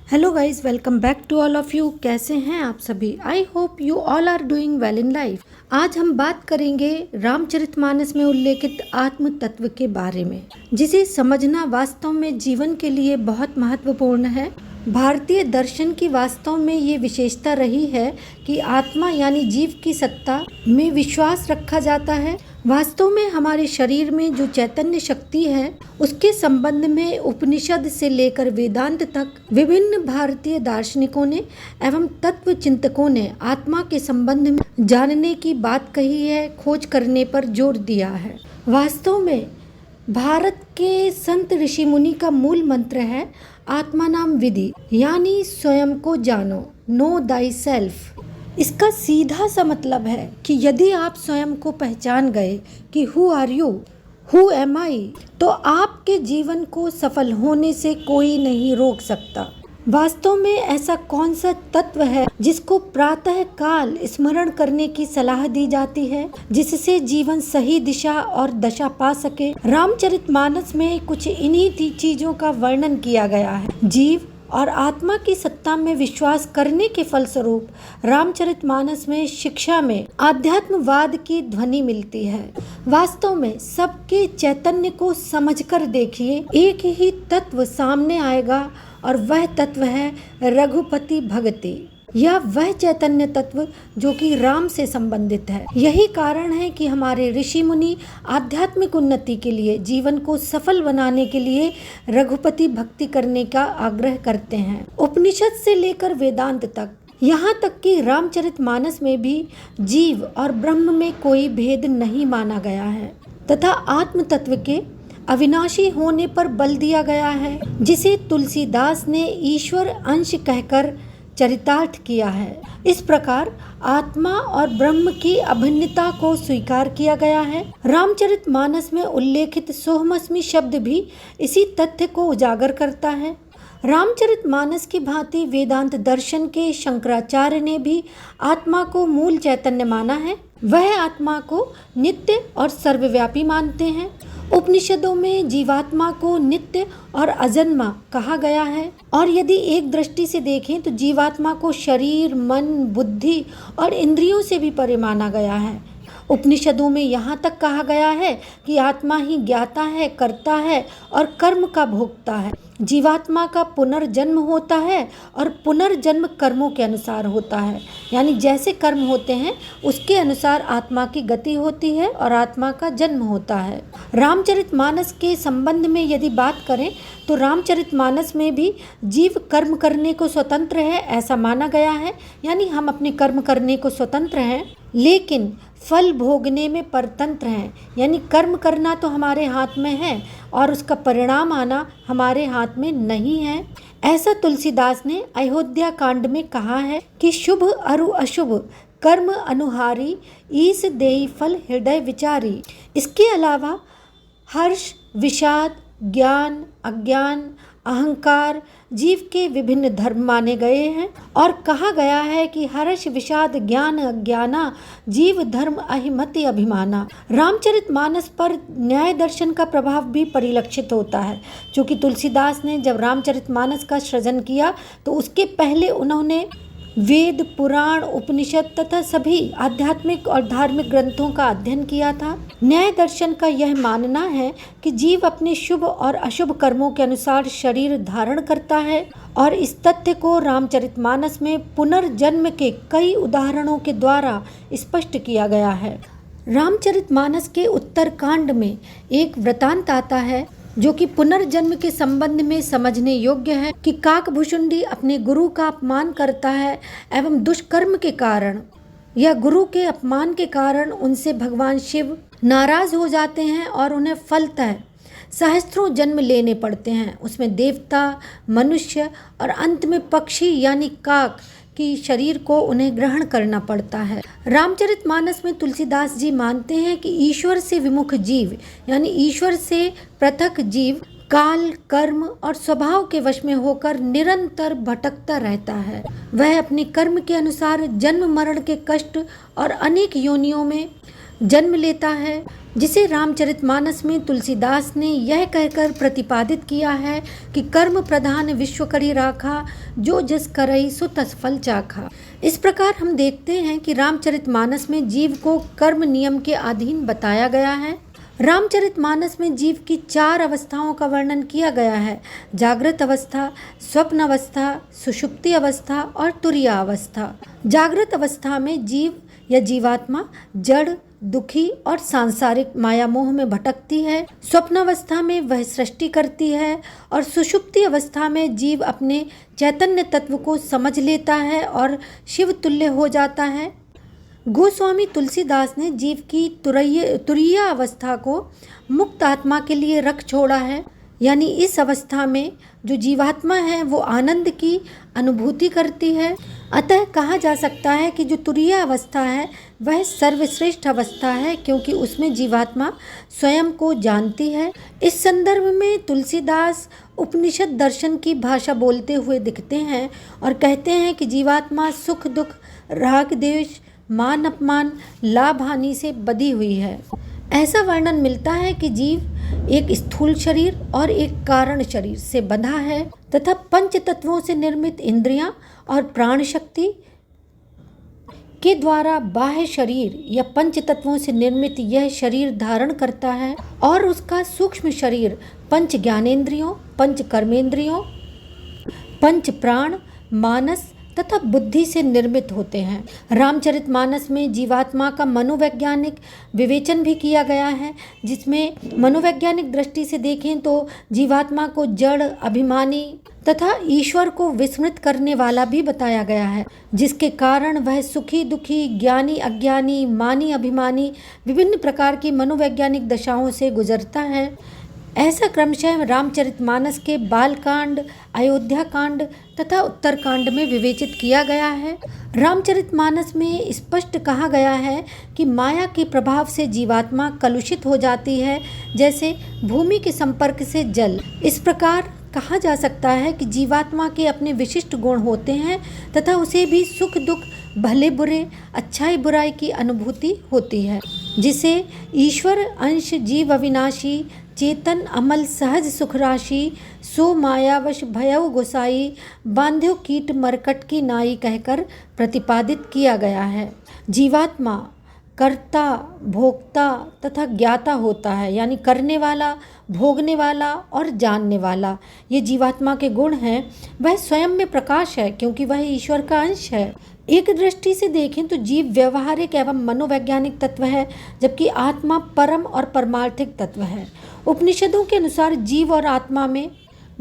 Hello guys, welcome back to all of you. कैसे हैं आप सभी? I hope you all are doing well in life. आज हम बात करेंगे रामचरितमानस में उल्लेखित आत्म तत्व के बारे में, जिसे समझना वास्तव में जीवन के लिए बहुत महत्वपूर्ण है। भारतीय दर्शन की वास्तव में ये विशेषता रही है कि आत्मा यानी जीव की सत्ता में विश्वास रखा जाता है। वास्तव में हमारे शरीर में जो चैतन्य शक्ति है, उसके संबंध में उपनिषद से लेकर वेदांत तक विभिन्न भारतीय दार्शनिकों ने एवं तत्व चिंतकों ने आत्मा के संबंध में जानने की बात कही है, खोज करने पर जोर दिया है। वास्तव में भारत के संत ऋषि मुनि का मूल मंत्र है आत्मा नाम विधि, यानी स्वयं को जानो, नो दाई सेल्फ। इसका सीधा सा मतलब है कि यदि आप स्वयं को पहचान गए कि who are you, who am I, तो आपके जीवन को सफल होने से कोई नहीं रोक सकता। वास्तव में ऐसा कौन सा तत्व है जिसको प्रातः काल स्मरण करने की सलाह दी जाती है, जिससे जीवन सही दिशा और दशा पा सके? रामचरितमानस में कुछ इन्हीं चीजों का वर्णन किया गया है। जीव और आत्मा की सत्ता में विश्वास करने के फलस्वरूप रामचरितमानस में शिक्षा में आध्यात्मवाद की ध्वनि मिलती है। वास्तव में सबके चैतन्य को समझकर देखिए, एक ही तत्व सामने आएगा और वह तत्व है रघुपति भगति, या वह चैतन्य तत्व जो कि राम से संबंधित है। यही कारण है कि हमारे ऋषि मुनि आध्यात्मिक उन्नति के लिए, जीवन को सफल बनाने के लिए रघुपति भक्ति करने का आग्रह करते हैं। उपनिषद से लेकर वेदांत तक, यहाँ तक कि रामचरितमानस में भी जीव और ब्रह्म में कोई भेद नहीं माना गया है तथा आत्म तत्व के अविनाशी होने पर बल दिया गया है, जिसे तुलसीदास ने ईश्वर अंश कहकर चरितार्थ किया है। इस प्रकार आत्मा और ब्रह्म की अभिन्नता को स्वीकार किया गया है। रामचरितमानस में उल्लेखित सोहमस्मी शब्द भी इसी तथ्य को उजागर करता है। रामचरितमानस की भांति वेदांत दर्शन के शंकराचार्य ने भी आत्मा को मूल चैतन्य माना है। वह आत्मा को नित्य और सर्वव्यापी मानते हैं। उपनिषदों में जीवात्मा को नित्य और अजन्मा कहा गया है, और यदि एक दृष्टि से देखें तो जीवात्मा को शरीर, मन, बुद्धि और इंद्रियों से भी परे माना गया है। उपनिषदों में यहाँ तक कहा गया है कि आत्मा ही ज्ञाता है, करता है और कर्म का भोगता है। जीवात्मा का पुनर्जन्म होता है और पुनर्जन्म कर्मों के अनुसार होता है, यानी जैसे कर्म होते हैं उसके अनुसार आत्मा की गति होती है और आत्मा का जन्म होता है। रामचरितमानस के संबंध में यदि बात करें तो रामचरितमानस में भी जीव कर्म करने को स्वतंत्र है ऐसा माना गया है, यानी हम अपने कर्म करने को स्वतंत्र हैं, लेकिन फल भोगने में परतंत्र हैं, यानी कर्म करना तो हमारे हाथ में है और उसका परिणाम आना हमारे हाथ में नहीं है। ऐसा तुलसीदास ने अयोध्या कांड में कहा है कि शुभ अरु अशुभ कर्म अनुहारी, ईस देई फल हृदय विचारी। इसके अलावा हर्ष, विषाद, ज्ञान, अज्ञान, अहंकार जीव के विभिन्न धर्म माने गए हैं, और कहा गया है कि हर्ष, विषाद, ज्ञान, अज्ञाना जीव धर्म अहिमति अभिमाना। रामचरितमानस पर न्याय दर्शन का प्रभाव भी परिलक्षित होता है, क्योंकि तुलसीदास ने जब रामचरितमानस का सृजन किया तो उसके पहले उन्होंने वेद, पुराण, उपनिषद तथा सभी आध्यात्मिक और धार्मिक ग्रंथों का अध्ययन किया था। न्याय दर्शन का यह मानना है कि जीव अपने शुभ और अशुभ कर्मों के अनुसार शरीर धारण करता है, और इस तथ्य को रामचरितमानस में पुनर्जन्म के कई उदाहरणों के द्वारा स्पष्ट किया गया है। रामचरितमानस के उत्तरकांड में एक वृतांत आता है जो कि पुनर्जन्म के संबंध में समझने योग्य है कि काकभुशुंडी अपने गुरु का अपमान करता है एवं दुष्कर्म के कारण या गुरु के अपमान के कारण उनसे भगवान शिव नाराज हो जाते हैं और उन्हें फलतः सहस्त्रों जन्म लेने पड़ते हैं। उसमें देवता, मनुष्य और अंत में पक्षी यानी काक की शरीर को उन्हें ग्रहण करना पड़ता है। रामचरितमानस में तुलसीदास जी मानते हैं कि ईश्वर से विमुख जीव, यानी ईश्वर से पृथक जीव, काल, कर्म और स्वभाव के वश में होकर निरंतर भटकता रहता है। वह अपने कर्म के अनुसार जन्म मरण के कष्ट और अनेक योनियों में जन्म लेता है, जिसे रामचरितमानस में तुलसीदास ने यह कहकर प्रतिपादित किया है कि कर्म प्रधान विश्व करी राखा, जो जस करई सो तस फल चाखा। इस प्रकार हम देखते हैं कि रामचरितमानस में जीव को कर्म नियम के अधीन बताया गया है। रामचरितमानस में जीव की 4 अवस्थाओं का वर्णन किया गया है: जागृत अवस्था, स्वप्न अवस्था, सुषुप्ति अवस्था और तुरीय अवस्था। जागृत अवस्था में जीव या जीवात्मा जड़, दुखी और सांसारिक माया मोह में भटकती है। स्वप्न अवस्था में वह सृष्टि करती है और सुषुप्ति अवस्था में जीव अपने चैतन्य तत्व को समझ लेता है और शिव तुल्य हो जाता है। गोस्वामी तुलसीदास ने जीव की तुरीय अवस्था को मुक्त आत्मा के लिए रख छोड़ा है, यानी इस अवस्था में जो जीवात्मा है वो आनंद की अनुभूति करती है। अतः कहा जा सकता है कि जो तुरीय अवस्था है वह सर्वश्रेष्ठ अवस्था है, क्योंकि उसमें जीवात्मा स्वयं को जानती है। इस संदर्भ में तुलसीदास उपनिषद दर्शन की भाषा बोलते हुए दिखते हैं और कहते हैं कि जीवात्मा सुख दुख, राग द्वेष, मान अपमान, लाभ हानि से बधी हुई है। ऐसा वर्णन मिलता है कि जीव एक स्थूल शरीर और एक कारण शरीर से बंधा है तथा पंच तत्वों से निर्मित इंद्रियां और प्राण शक्ति के द्वारा बाह्य शरीर या पंच तत्वों से निर्मित यह शरीर धारण करता है और उसका सूक्ष्म शरीर पंच ज्ञानेंद्रियों, पंच कर्मेंद्रियों, पंच प्राण, मानस तथा बुद्धि से निर्मित होते हैं। रामचरितमानस में जीवात्मा का मनोवैज्ञानिक विवेचन भी किया गया है, जिसमें मनोवैज्ञानिक दृष्टि से देखें तो जीवात्मा को जड़, अभिमानी तथा ईश्वर को विस्मृत करने वाला भी बताया गया है, जिसके कारण वह सुखी दुखी, ज्ञानी अज्ञानी, मानी अभिमानी विभिन्न प्रकार की मनोवैज्ञानिक दशाओं से गुजरता है। ऐसा क्रमशः रामचरितमानस के बालकांड, अयोध्या कांड तथा उत्तरकांड में विवेचित किया गया है। रामचरितमानस में स्पष्ट कहा गया है कि माया के प्रभाव से जीवात्मा कलुषित हो जाती है, जैसे भूमि के संपर्क से जल। इस प्रकार कहा जा सकता है कि जीवात्मा के अपने विशिष्ट गुण होते हैं तथा उसे भी सुख दुख, भले बुरे, अच्छाई बुराई की अनुभूति होती है, जिसे ईश्वर अंश जीव अविनाशी, चेतन अमल सहज सुख राशि, सो मायावश भयउ गोसाई, बांध्यो कीट मरकट की नाई कहकर प्रतिपादित किया गया है। जीवात्मा कर्ता, भोक्ता तथा ज्ञाता होता है, यानी करने वाला, भोगने वाला और जानने वाला। ये जीवात्मा के गुण हैं। वह स्वयं में प्रकाश है, क्योंकि वह ईश्वर का अंश है। एक दृष्टि से देखें तो जीव व्यवहारिक एवं मनोवैज्ञानिक तत्व है, जबकि आत्मा परम और परमार्थिक तत्व है। उपनिषदों के अनुसार जीव और आत्मा में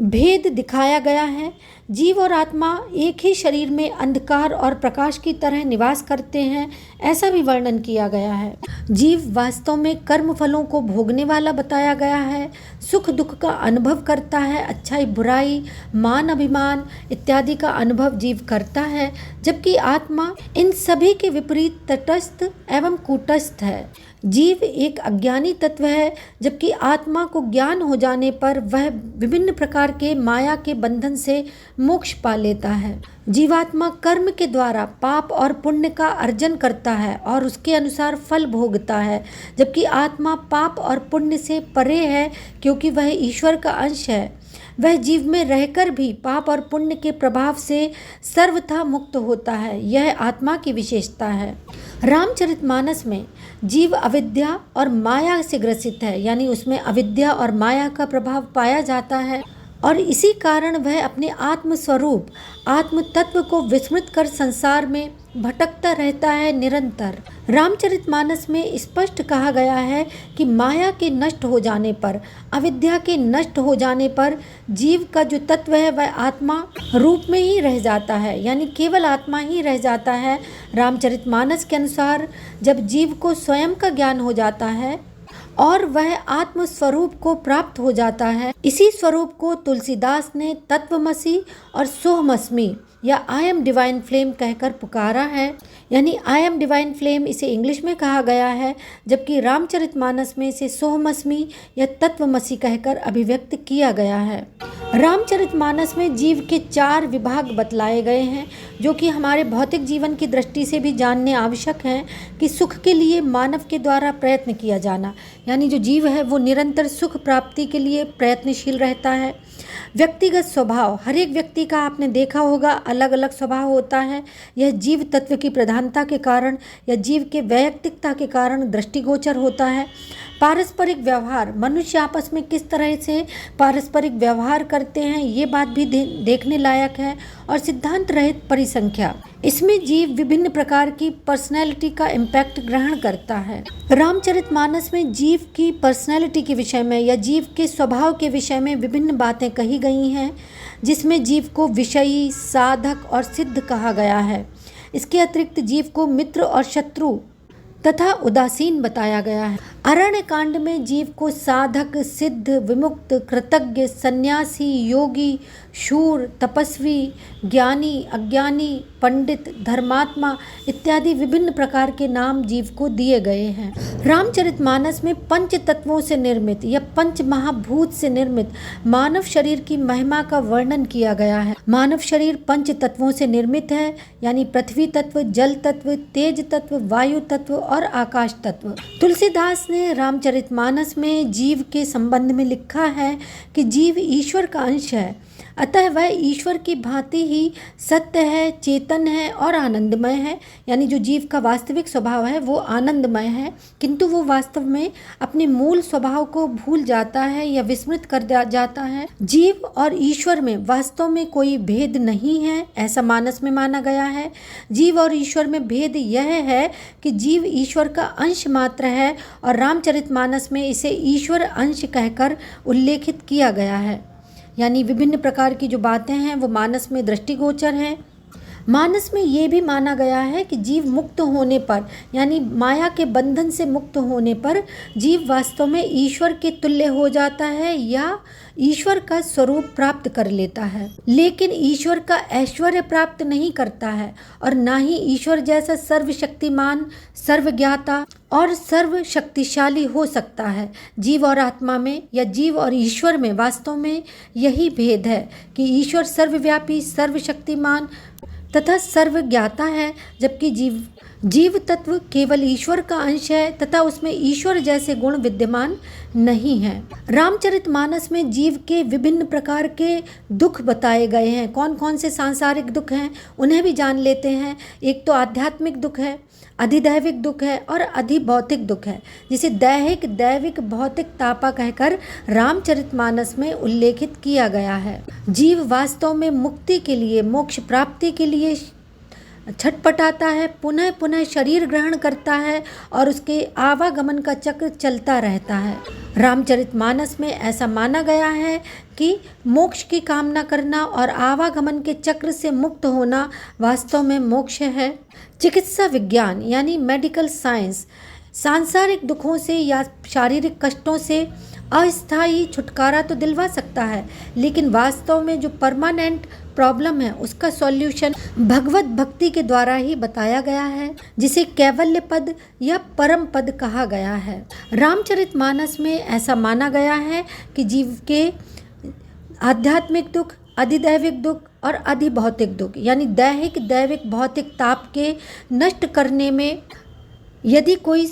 भेद दिखाया गया है। जीव और आत्मा एक ही शरीर में अंधकार और प्रकाश की तरह निवास करते हैं, ऐसा भी वर्णन किया गया है। जीव वास्तव में कर्म फलों को भोगने वाला बताया गया है, सुख दुख का अनुभव करता है, अच्छाई बुराई, मान अभिमान इत्यादि का अनुभव जीव करता है, जबकि आत्मा इन सभी के विपरीत तटस्थ एवं कूटस्थ है। जीव एक अज्ञानी तत्व है, जबकि आत्मा को ज्ञान हो जाने पर वह विभिन्न प्रकार के माया के बंधन से मोक्ष पा लेता है। जीवात्मा कर्म के द्वारा पाप और पुण्य का अर्जन करता है और उसके अनुसार फल भोगता है, जबकि आत्मा पाप और पुण्य से परे है, क्योंकि वह ईश्वर का अंश है। वह जीव में रहकर भी पाप और पुण्य के प्रभाव से सर्वथा मुक्त होता है। यह आत्मा की विशेषता है। रामचरितमानस में जीव अविद्या और माया से ग्रसित है, यानी उसमें अविद्या और माया का प्रभाव पाया जाता है और इसी कारण वह अपने आत्म स्वरूप, आत्म तत्व को विस्मृत कर संसार में भटकता रहता है निरंतर। रामचरितमानस में स्पष्ट कहा गया है कि माया के नष्ट हो जाने पर, अविद्या के नष्ट हो जाने पर जीव का जो तत्व है वह आत्मा रूप में ही रह जाता है, यानी केवल आत्मा ही रह जाता है। रामचरितमानस के अनुसार जब जीव को स्वयं का ज्ञान हो जाता है और वह आत्म स्वरूप को प्राप्त हो जाता है, इसी स्वरूप को तुलसीदास ने तत्वमसि और सोहमस्मि या आई एम डिवाइन फ्लेम कहकर पुकारा है। यानी आई एम डिवाइन फ्लेम इसे इंग्लिश में कहा गया है, जबकि रामचरितमानस में इसे सोहमस्मी या तत्वमसी कहकर अभिव्यक्त किया गया है। रामचरितमानस में जीव के 4 विभाग बतलाए गए हैं, जो कि हमारे भौतिक जीवन की दृष्टि से भी जानने आवश्यक हैं कि सुख के लिए मानव के द्वारा प्रयत्न किया जाना, यानी जो जीव है वो निरंतर सुख प्राप्ति के लिए प्रयत्नशील रहता है। व्यक्तिगत स्वभाव, हर एक व्यक्ति का आपने देखा होगा अलग अलग स्वभाव होता है। यह जीव तत्व की प्रधानता के कारण या जीव के वैयक्तिकता के कारण दृष्टिगोचर होता है। पारस्परिक व्यवहार, मनुष्य आपस में किस तरह से पारस्परिक व्यवहार करते हैं ये बात भी देखने लायक है। और सिद्धांत रहित परिसंख्या, इसमें जीव विभिन्न प्रकार की पर्सनैलिटी का इम्पैक्ट ग्रहण करता है। रामचरितमानस में जीव की पर्सनैलिटी के विषय में या जीव के स्वभाव के विषय में विभिन्न बातें कही गई हैं, जिसमें जीव को विषयी, साधक और सिद्ध कहा गया है। इसके अतिरिक्त जीव को मित्र और शत्रु तथा उदासीन बताया गया है। अरण्य कांड में जीव को साधक, सिद्ध, विमुक्त, कृतज्ञ, सन्यासी, योगी, शूर, तपस्वी, ज्ञानी, अज्ञानी, पंडित, धर्मात्मा इत्यादि विभिन्न प्रकार के नाम जीव को दिए गए हैं। रामचरितमानस में पंच तत्वों से निर्मित या पंच महाभूत से निर्मित मानव शरीर की महिमा का वर्णन किया गया है। मानव शरीर पंच तत्वों से निर्मित है, यानी पृथ्वी तत्व, जल तत्व, तेज तत्व, वायु तत्व और आकाश तत्व। तुलसीदास ने रामचरितमानस में जीव के संबंध में लिखा है कि जीव ईश्वर का अंश है, अतः वह ईश्वर की भांति ही सत्य है, चेतन है और आनंदमय है। यानी जो जीव का वास्तविक स्वभाव है वो आनंदमय है, किंतु वो वास्तव में अपने मूल स्वभाव को भूल जाता है या विस्मृत कर जाता है। जीव और ईश्वर में वास्तव में कोई भेद नहीं है, ऐसा मानस में माना गया है। जीव और ईश्वर में भेद यह है कि जीव ईश्वर का अंश मात्र है और रामचरितमानस में इसे ईश्वर अंश कहकर उल्लेखित किया गया है। यानी विभिन्न प्रकार की जो बातें हैं वो मानस में दृष्टिगोचर हैं। मानस में ये भी माना गया है कि जीव मुक्त होने पर, यानी माया के बंधन से मुक्त होने पर जीव वास्तव में ईश्वर के तुल्य हो जाता है या ईश्वर का स्वरूप प्राप्त कर लेता है, लेकिन ईश्वर का ऐश्वर्य प्राप्त नहीं करता है और ना ही ईश्वर जैसा सर्वशक्तिमान, सर्वज्ञाता और सर्वशक्तिशाली हो सकता है। जीव और आत्मा में या जीव और ईश्वर में वास्तव में यही भेद है कि ईश्वर सर्वव्यापी, सर्वशक्तिमान तथा सर्वज्ञाता है, जबकि जीव तत्व केवल ईश्वर का अंश है तथा उसमें ईश्वर जैसे गुण विद्यमान नहीं है। रामचरितमानस में जीव के विभिन्न प्रकार के दुख बताए गए हैं। कौन कौन से सांसारिक दुख हैं उन्हें भी जान लेते हैं। एक तो आध्यात्मिक दुख है, अधिदैविक दुख है और अधिभौतिक दुख है, जिसे दैहिक, दैविक, भौतिक तापा कहकर रामचरितमानस में उल्लेखित किया गया है। जीव वास्तव में मुक्ति के लिए, मोक्ष प्राप्ति के लिए छटपटाता है, पुनः पुनः शरीर ग्रहण करता है और उसके आवागमन का चक्र चलता रहता है। रामचरितमानस में ऐसा माना गया है कि मोक्ष की कामना करना और आवागमन के चक्र से मुक्त होना वास्तव में मोक्ष है। चिकित्सा विज्ञान यानी मेडिकल साइंस सांसारिक दुखों से या शारीरिक कष्टों से अस्थायी छुटकारा तो दिलवा सकता है, लेकिन वास्तव में जो परमानेंट प्रॉब्लम है उसका सॉल्यूशन भगवत भक्ति के द्वारा ही बताया गया है, जिसे कैवल्य पद या परम पद कहा गया है। रामचरितमानस में ऐसा माना गया है कि जीव के आध्यात्मिक दुख, अधिदैविक दुख और अधिभौतिक दुख यानी दैहिक, दैविक, भौतिक ताप के नष्ट करने में यदि कोई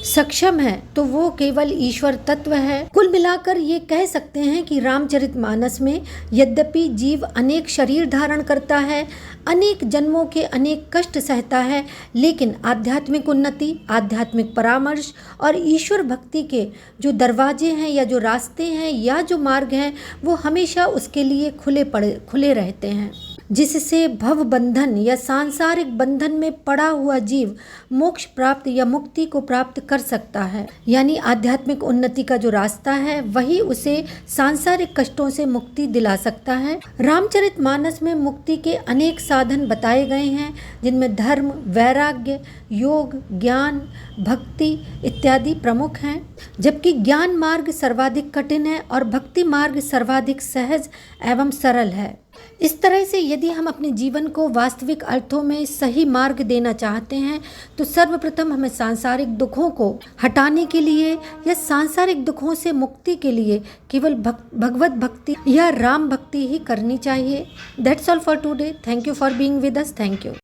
सक्षम है तो वो केवल ईश्वर तत्व है। कुल मिलाकर ये कह सकते हैं कि रामचरितमानस में यद्यपि जीव अनेक शरीर धारण करता है, अनेक जन्मों के अनेक कष्ट सहता है, लेकिन आध्यात्मिक उन्नति, आध्यात्मिक परामर्श और ईश्वर भक्ति के जो दरवाजे हैं या जो रास्ते हैं या जो मार्ग हैं वो हमेशा उसके लिए खुले रहते हैं, जिससे भव बंधन या सांसारिक बंधन में पड़ा हुआ जीव मोक्ष प्राप्त या मुक्ति को प्राप्त कर सकता है। यानी आध्यात्मिक उन्नति का जो रास्ता है वही उसे सांसारिक कष्टों से मुक्ति दिला सकता है। रामचरितमानस में मुक्ति के अनेक साधन बताए गए हैं, जिनमें धर्म, वैराग्य, योग, ज्ञान, भक्ति इत्यादि प्रमुख हैं। जबकि ज्ञान मार्ग सर्वाधिक कठिन है और भक्ति मार्ग सर्वाधिक सहज एवं सरल है। इस तरह से यदि हम अपने जीवन को वास्तविक अर्थों में सही मार्ग देना चाहते हैं तो सर्वप्रथम हमें सांसारिक दुखों को हटाने के लिए या सांसारिक दुखों से मुक्ति के लिए केवल भगवत भक्ति या राम भक्ति ही करनी चाहिए। That's all for today. Thank you for being with us. Thank you.